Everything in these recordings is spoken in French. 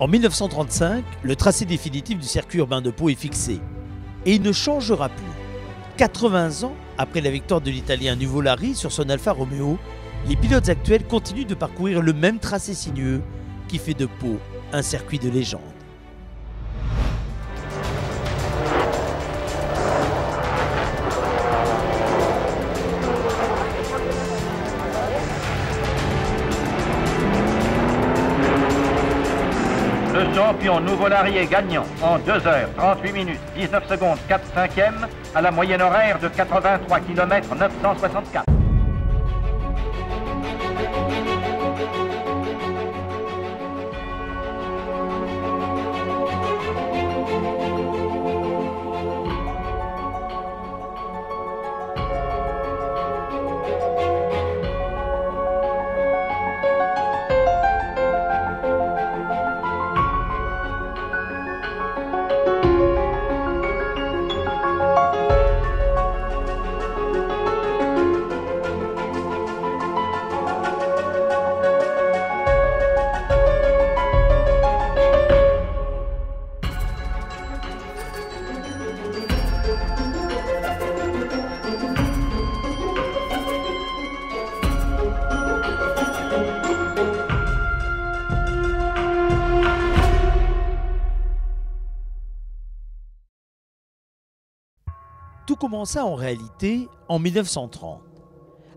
En 1935, le tracé définitif du circuit urbain de Pau est fixé et il ne changera plus. 80 ans après la victoire de l'Italien Nuvolari sur son Alfa Romeo, les pilotes actuels continuent de parcourir le même tracé sinueux qui fait de Pau un circuit de légende. Le champion Nuvolari est gagnant en 2 heures 38 minutes 19 secondes 4/5 à la moyenne horaire de 83 km 964. Tout commença en réalité en 1930.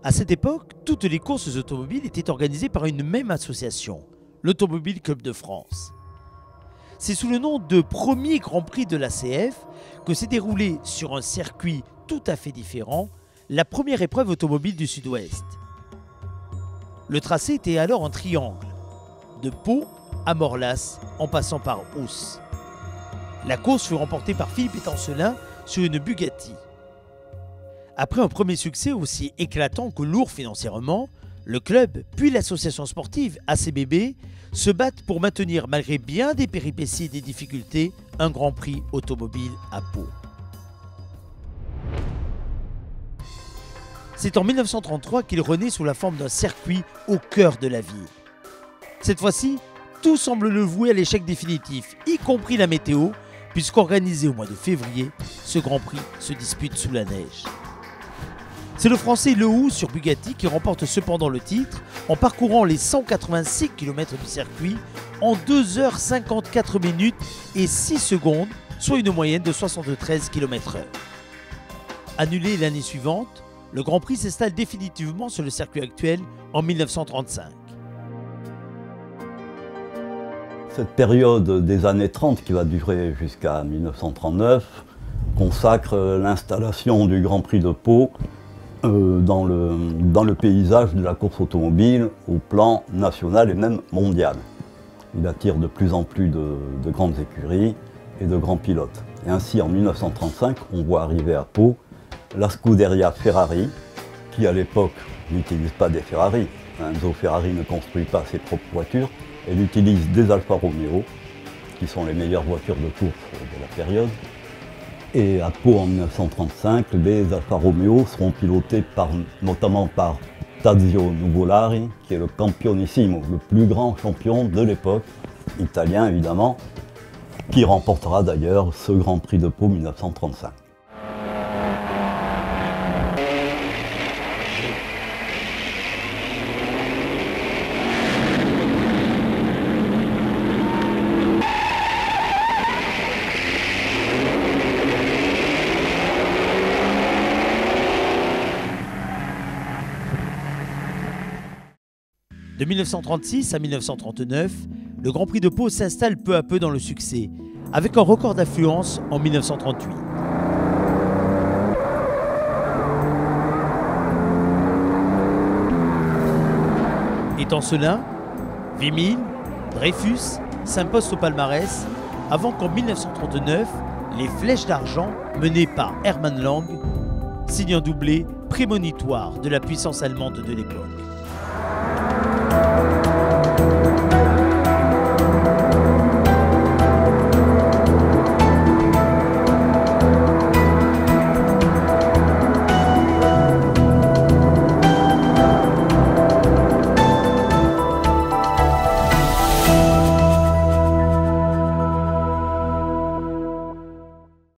À cette époque, toutes les courses automobiles étaient organisées par une même association, l'Automobile Club de France. C'est sous le nom de premier Grand Prix de l'ACF que s'est déroulée sur un circuit tout à fait différent la première épreuve automobile du Sud-Ouest. Le tracé était alors un triangle, de Pau à Morlas en passant par Ous. La course fut remportée par Philippe Étancelin sur une Bugatti. Après un premier succès aussi éclatant que lourd financièrement, le club puis l'association sportive ACBB se battent pour maintenir, malgré bien des péripéties et des difficultés, un Grand Prix automobile à Pau. C'est en 1933 qu'il renaît sous la forme d'un circuit au cœur de la ville. Cette fois-ci, tout semble le vouer à l'échec définitif, y compris la météo, puisqu'organisé au mois de février, ce Grand Prix se dispute sous la neige. C'est le Français Lehou sur Bugatti qui remporte cependant le titre en parcourant les 186 km du circuit en 2 heures 54 minutes et 6 secondes, soit une moyenne de 73 km/h. Annulé l'année suivante, le Grand Prix s'installe définitivement sur le circuit actuel en 1935. Cette période des années 30 qui va durer jusqu'à 1939 consacre l'installation du Grand Prix de Pau dans le paysage de la course automobile au plan national et même mondial. Il attire de plus en plus de grandes écuries et de grands pilotes. Et ainsi, en 1935, on voit arriver à Pau la Scuderia Ferrari, qui à l'époque n'utilise pas des Ferrari. Enzo Ferrari ne construit pas ses propres voitures, elle utilise des Alfa Romeo, qui sont les meilleures voitures de course de la période. Et à Pau en 1935, les Alfa Romeo seront pilotés notamment par Tazio Nuvolari, qui est le campionissimo, le plus grand champion de l'époque, italien évidemment, qui remportera d'ailleurs ce Grand Prix de Pau 1935. De 1936 à 1939, le Grand Prix de Pau s'installe peu à peu dans le succès, avec un record d'affluence en 1938. Étancelin, Vimille, Dreyfus s'imposent au palmarès, avant qu'en 1939, les Flèches d'Argent, menées par Hermann Lang, signent un doublé prémonitoire de la puissance allemande de l'époque.